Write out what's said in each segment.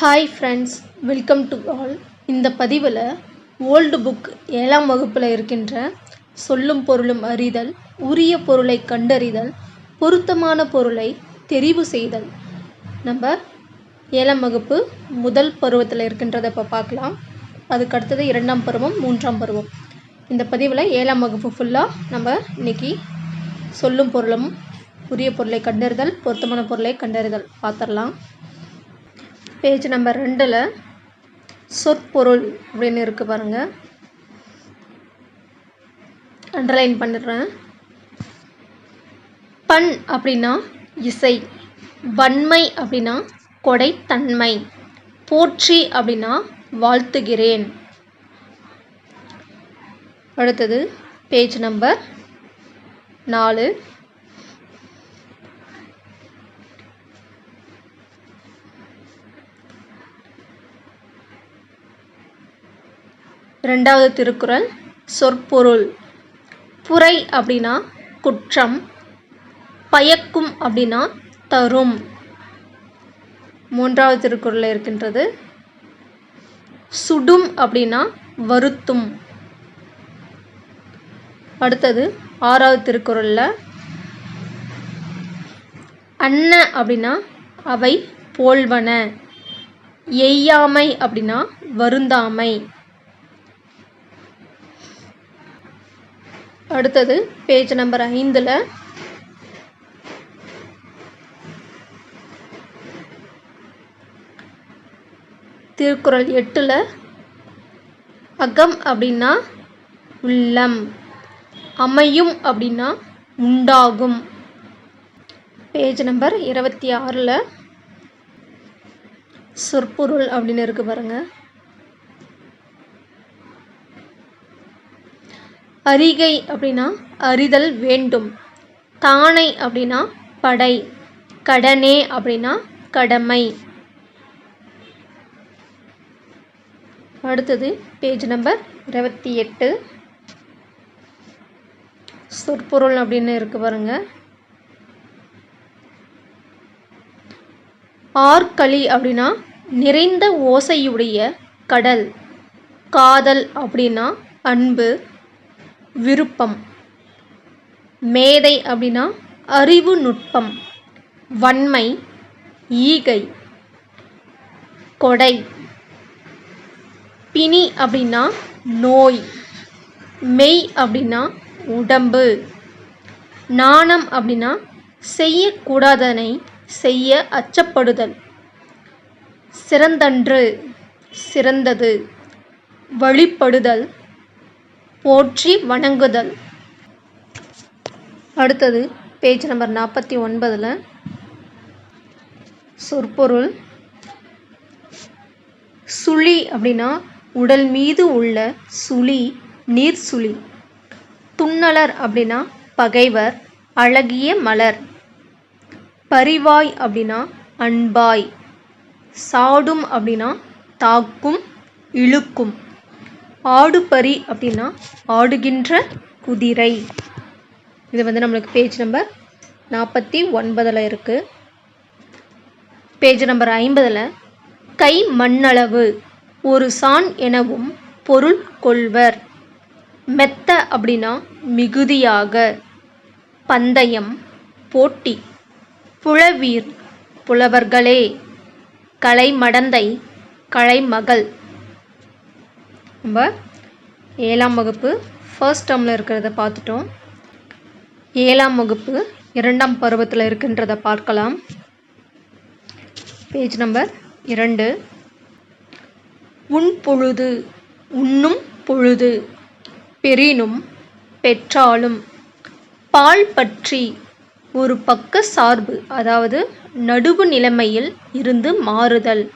Hi friends, welcome to all. இந்த பதிவில் old book 7ஆம் வகுப்பில் இருக்கின்ற சொல்லும் பொருளும் அறிதல், உரிய பொருளை கண்டறிதல், பொருத்தமான பொருளை தெரிவு செய்தல், நம்ம 7ஆம் வகுப்பு முதல் பருவத்தில் இருக்கின்றதை இப்போ பார்க்கலாம். அதுக்கு அடுத்தது 2ஆம் பருவம், 3ஆம் பருவம். இந்த பதிவில் 7ஆம் வகுப்பு ஃபுல்லாக நம்ம இன்றைக்கி சொல்லும் பொருளும் உரிய பொருளை கண்டறிதல், பொருத்தமான பொருளை கண்டறிதல் பார்த்துடலாம். பேஜ் நம்பர் 2ல் சொற்பொருள் அப்படின்னு இருக்கு பாருங்க. அண்டர்லைன் பண்ணிடுறேன். பண் அப்படின்னா இசை, வன்மை அப்படின்னா கொடைத்தன்மை, போற்றி அப்படின்னா வாழ்த்துகிறேன். அடுத்தது பேஜ் நம்பர் 4. ரெண்டாவது திருக்குறள் சொற்பொருள். புரை அப்படின்னா குற்றம், பயக்கும் அப்படின்னா தரும். 3வது திருக்குறளில் இருக்கின்றது சுடும் அப்படின்னா வருத்தும். அடுத்தது 6வது திருக்குறளில் அன்ன அப்படின்னா அவை போல்வன, எய்யாமை அப்படின்னா வருந்தாமை. அடுத்தது பேஜ் நம்பர் 5ல் திருக்குறள் 8ல் அகம் அப்படின்னா உள்ளம், அமையும் அப்படின்னா உண்டாகும். பேஜ் நம்பர் 26ல் சொற்பொருள் அப்படின்னு இருக்கு பாருங்க. அறிகை அப்படின்னா அறிதல் வேண்டும், தானை அப்படின்னா படை, கடனே அப்படின்னா கடமை. அடுத்தது பேஜ் நம்பர் 28 சொற்பொருள் அப்படின்னு இருக்கு பாருங்க. ஆர்களி அப்படின்னா நிறைந்த ஓசையுடைய கடல், காதல் அப்படின்னா அன்பு, விருப்பம். மேதை அப்படின்னா அறிவு நுட்பம், வன்மை, ஈகை, கொடை. பிணி அப்படின்னா நோய், மெய் அப்படின்னா உடம்பு, நாணம் அப்படின்னா செய்யக்கூடாதனை செய்ய அச்சப்படுதல், சிறந்தன்று சிறந்தது, வழிபடுதல், போற்றி வணங்குதல். அடுத்தது பேஜ் நம்பர் 49ல் சொற்பொருள் சுழி அப்படின்னா உடல் மீது உள்ள சுழி, நீர் சுழி. துன்னலர் அப்படின்னா பகைவர், அழகிய மலர். பரிவாய் அப்படின்னா அன்பாய். சாடும் அப்படின்னா தாக்கும், இழுக்கும். ஆடுபரி அப்படின்னா ஆடுகின்ற குதிரை. இது நம்மளுக்கு பேஜ் நம்பர் 49ல் இருக்குது. பேஜ் நம்பர் 50ல் கை மண்ணளவு ஒரு சான் எனவும் பொருள் கொள்வர். மெத்த அப்படின்னா மிகுதியாக, பந்தயம், போட்டி. புலவீர் புலவர்களே, கலைமடந்தை, கலைமகள். நம்ம 7ஆம் வகுப்பு ஃபர்ஸ்ட் டேர்மில் இருக்கிறத பார்த்துட்டோம். 7ஆம் வகுப்பு 2ஆம் பருவத்தில் இருக்கின்றதை பார்க்கலாம். Page number 2. உன் பொழுது உண்ணும் பொழுது, பெறினும் பெற்றாலும். பால் பற்றி ஒரு பக்க சார்பு, அதாவது நடுவு நிலைமையில் இருந்து மாறுதல்.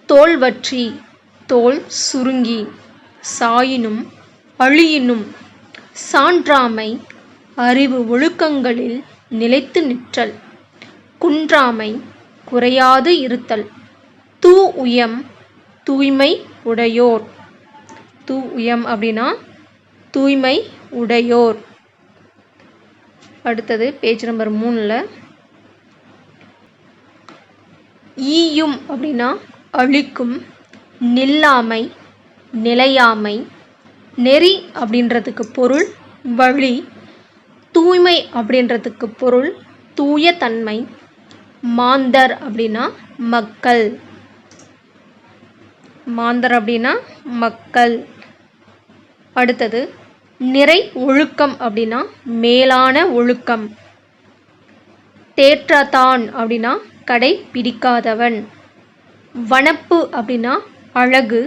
தோல் வற்றி தோல் சுருங்கி, சாயினும் அழியினும். சான்றாமை அறிவு ஒழுக்கங்களில் நிலைத்து நிற்றல், குன்றாமை குறையாது இருத்தல். தூ உயம் தூய்மை உடையோர். தூ உயம் அப்படின்னா தூய்மை உடையோர். அடுத்தது பேஜ் நம்பர் 3ல் ஈயும் அப்படின்னா அழிக்கும், நில்லாமை, நிலையாமை. நெறி அப்படின்றதுக்கு பொருள் வழி. தூய்மை அப்படின்றதுக்கு பொருள் தூய தன்மை. மாந்தர் அப்படின்னா மக்கள். மாந்தர் அப்படின்னா மக்கள். அடுத்தது நிறை ஒழுக்கம் அப்படின்னா மேலான ஒழுக்கம். தேற்றத்தான் அப்படின்னா கடை பிடிக்காதவன். வனப்பு அப்படின்னா அழகு.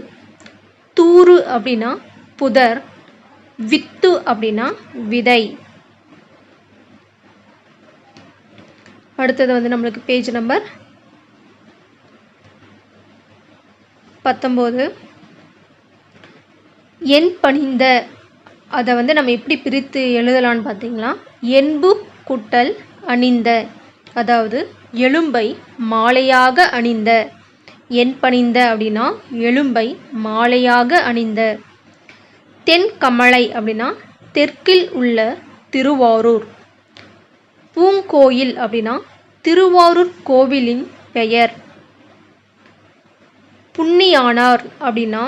தூறு அப்படின்னா புதர். வித்து அப்படின்னா விதை. அடுத்தது வந்து நம்மளுக்கு பேஜ் நம்பர் 19. என் பணிந்த அதை வந்து நம்ம எப்படி பிரித்து எழுதலான்னு பார்த்தீங்களா, என்பு கூட்டல் அணிந்த, அதாவது எலும்பை மாலையாக அணிந்த. என் பணிந்த அப்படின்னா எலும்பை மாலையாக அணிந்த. தென் கமலை அப்படின்னா தெற்கில் உள்ள திருவாரூர். பூங்கோயில் அப்படின்னா திருவாரூர் கோவிலின் பெயர். புண்ணியானார் அப்படின்னா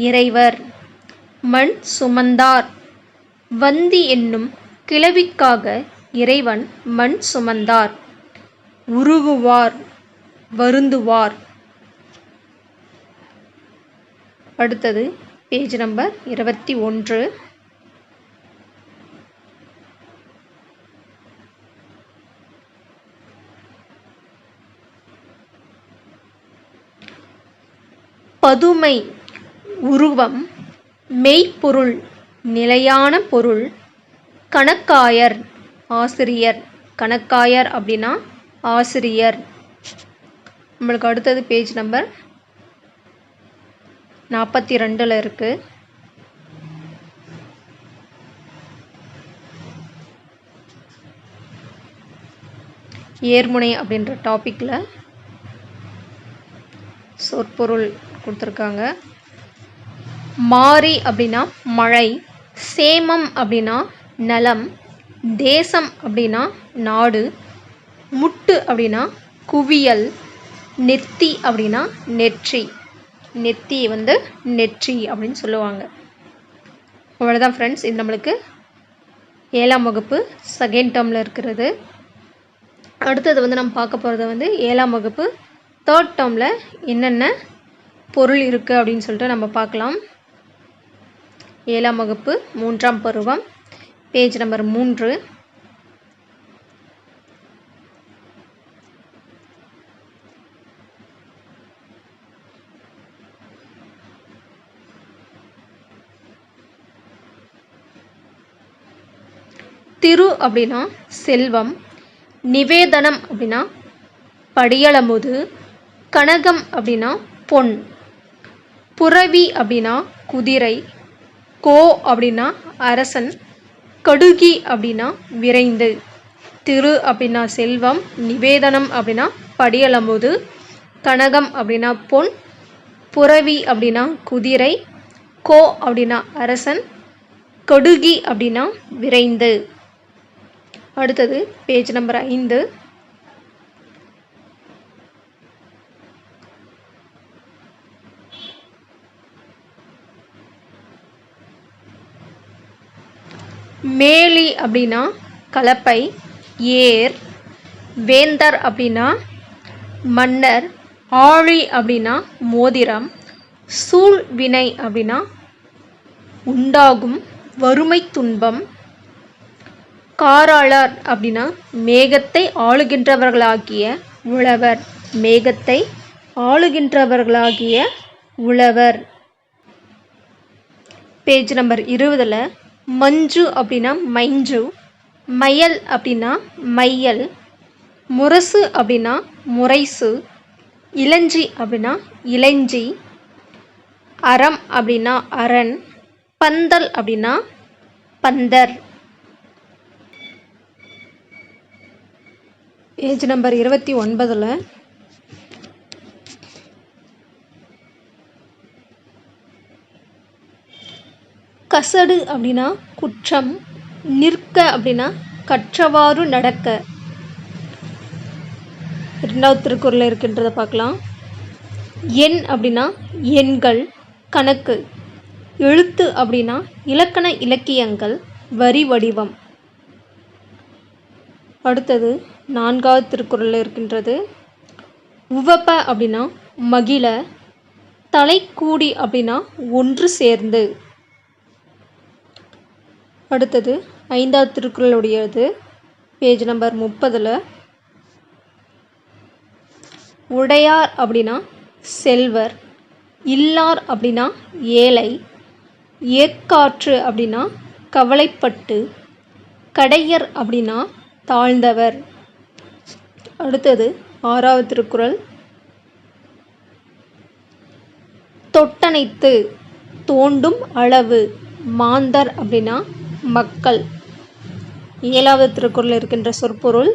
இறைவர். மண் சுமந்தார். வந்தி என்னும் கிளவிக்காக இறைவன் மண் சுமந்தார். உருகுவார், வருந்துவார். அடுத்தது பேஜ் நம்பர் 21. பதுமை உருவம். மெய்ப்பொருள் நிலையான பொருள். கணக்காயர் ஆசிரியர். கணக்காயர் அப்படின்னா ஆசிரியர். நம்மளுக்கு அடுத்தது பேஜ் நம்பர் 42 இருக்கு. ஏர்முனை அப்படின்ற டாபிக்ல சொற்பொருள் கொடுத்துருக்காங்க. மாரி அப்படின்னா மழை. சேமம் அப்படின்னா நலம். தேசம் அப்படின்னா நாடு. முட்டு அப்படின்னா குவியல். நெத்தி அப்படின்னா நெற்றி. நெத்தி வந்து நெற்றி அப்படின்னு சொல்லுவாங்க. அவ்வளோதான் ஃப்ரெண்ட்ஸ், இது நம்மளுக்கு 7ஆம் வகுப்பு செகண்ட் டேர்மில் இருக்கிறது. அடுத்தது வந்து நம்ம பார்க்க போகிறது வந்து 7ஆம் வகுப்பு தேர்ட் டேர்மில் என்னென்ன பொருள் இருக்குது அப்படின்னு சொல்லிட்டு நம்ம பார்க்கலாம். 7ஆம் வகுப்பு 3ஆம் பருவம் பேஜ் நம்பர் 3. திரு அப்படின்னா செல்வம். நிவேதனம் அப்படின்னா படியளமுது. கனகம் அப்படின்னா பொன். புரவி அப்படின்னா குதிரை. கோ அப்படின்னா அரசன். கடுகி அப்படின்னா விரைந்து. திரு அப்படின்னா செல்வம். நிவேதனம் அப்படின்னா படியளமுது. கனகம் அப்படின்னா பொன். புரவி அப்படின்னா குதிரை. கோ அப்படின்னா அரசன். கடுகி அப்படின்னா விரைந்து. அடுத்தது பேஜ் நம்பர் 5. மேலி அப்படின்னா கலப்பை. ஏர். வேந்தர் அப்படின்னா மன்னர். ஆழி அப்படின்னா மோதிரம். சூழ்வினை அப்படின்னா உண்டாகும் வறுமை துன்பம். காராளர் அப்படின்னா மேகத்தை ஆளுகின்றவர்களாகிய உழவர். மேகத்தை ஆளுகின்றவர்களாகிய உழவர். பேஜ் நம்பர் 20ல் மஞ்சு அப்படின்னா மைஞ்சு. மயல் அப்படின்னா மையல். முரசு அப்படின்னா முரைசு. இளஞ்சி அப்படின்னா இளஞ்சி. அறம் அப்படின்னா அரண். பந்தல் அப்படின்னா பந்தர். பேஜ் நம்பர் 29ல் கசடு அப்படின்னா குற்றம். நிற்க அப்படின்னா கற்றவாறு நடக்க. இரண்டாவது திருக்குறளில் இருக்கின்றதை பார்க்கலாம். எண் அப்படின்னா எண்கள், கணக்கு. எழுத்து அப்படின்னா இலக்கண இலக்கியங்கள், வரி வடிவம். அடுத்தது நான்காவது திருக்குறளில் இருக்கின்றது. உவப்ப அப்படின்னா மகிழ, தலைக்கூடி அப்படின்னா ஒன்று சேர்ந்து. அடுத்தது ஐந்தாவது திருக்குறளுடையது, பேஜ் நம்பர் 30. உடையார் அப்படின்னா செல்வர், இல்லார் அப்படின்னா ஏழை, ஏற்காற்று அப்படின்னா கவலைப்பட்டு, கடையர் அப்படின்னா தாழ்ந்தவர். அடுத்தது ஆறாவது திருக்குறள். தொட்டனைத்து, தோண்டும் அளவு, மாந்தர் அப்படின்னா மக்கள். ஏழாவது திருக்குறள் இருக்கின்ற சொற்பொருள்.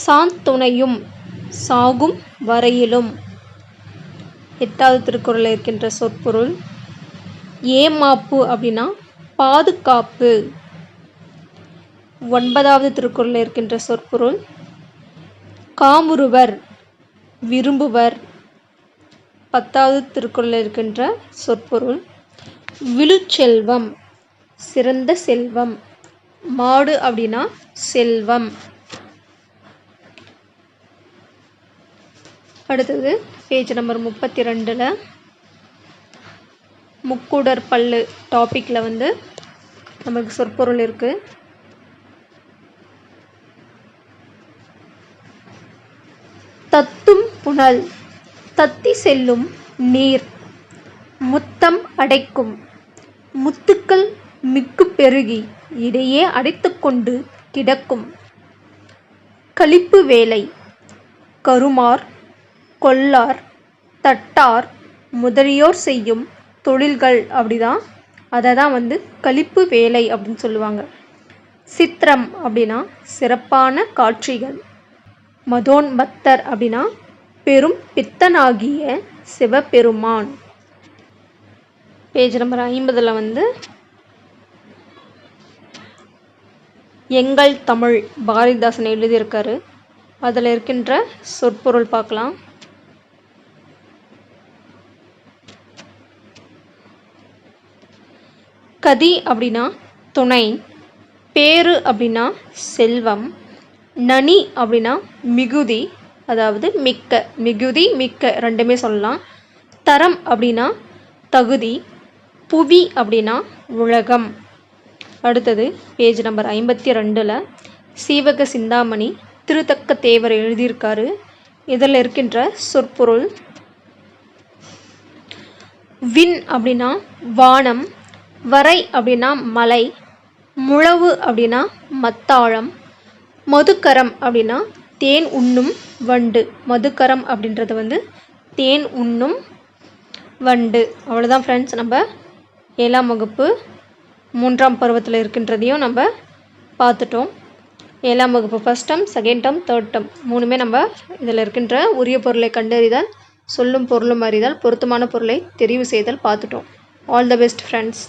சாந்துணையும், சாகும் வரையிலும். எட்டாவது திருக்குறள் இருக்கின்ற சொற்பொருள். ஏமாப்பு அப்படின்னா பாதுகாப்பு. ஒன்பதாவது திருக்குறள் இருக்கின்ற சொற்பொருள். காமுறுவர், விரும்புவர். பத்தாவது திருக்குறள் இருக்கின்ற சொற்பொருள். விழுச்செல்வம், சிறந்த செல்வம். மாடு அப்படின்னா செல்வம். அடுத்தது பேஜ் நம்பர் 32. முக்கூடர் பல்லு டாப்பிக்கில் வந்து நமக்கு சொற்பொருள் இருக்குது. தத்தும் புனல், தத்தி செல்லும் நீர். முத்தம் அடைக்கும், முத்துக்கள் மிக்கு பெருகி இடையே அடைத்து கொண்டு கிடக்கும். களிப்பு வேலை, கருமார், கொல்லார், தட்டார் முதலியோர் செய்யும் தொழில்கள். அப்படிதான் அதை தான் வந்து களிப்பு வேலை அப்படின்னு சொல்லுவாங்க. சித்திரம் அப்படின்னா சிறப்பான காட்சிகள். மதோன்மத்தர் அப்படின்னா பெரும் பித்தனாகிய சிவபெருமான். பேஜ் நம்பர் 50 வந்து எங்கள் தமிழ் பாரதிதாசன் எழுதியிருக்காரு. அதில் இருக்கின்ற சொற்பொருள் பார்க்கலாம். கதி அப்படின்னா துணை, பேரு அப்படின்னா செல்வம், நனி அப்படின்னா மிகுதி, அதாவது மிக்க. மிகுதி மிக்க ரெண்டுமே சொல்லலாம். தரம் அப்படின்னா தகுதி, புவி அப்படின்னா உலகம். அடுத்தது பேஜ் நம்பர் 52. சீவக சிந்தாமணி திருத்தக்க தேவர் எழுதியிருக்காரு. இதில் இருக்கின்ற சொற்பொருள். விண் அப்படின்னா வானம், வரை அப்படின்னா மலை, முழவு அப்படின்னா மத்தாழம், மதுக்கரம் அப்படின்னா தேன் உண்ணும் வண்டு. மதுக்கரம் அப்படின்றது வந்து தேன் உண்ணும் வண்டு. அவ்வளோதான் ஃப்ரெண்ட்ஸ், நம்ம 7ஆம் வகுப்பு 3ஆம் பருவத்தில் இருக்கின்றதையும் நம்ம பார்த்துட்டோம். 7ஆம் வகுப்பு first term, second term, third term மூணுமே நம்ம இதில் இருக்கின்ற உரிய பொருளை கண்டறிதல், சொல்லும் பொருளும் அறிதல், பொருத்தமான பொருளை தெரிவு செய்தல் பார்த்துட்டோம். All the best friends.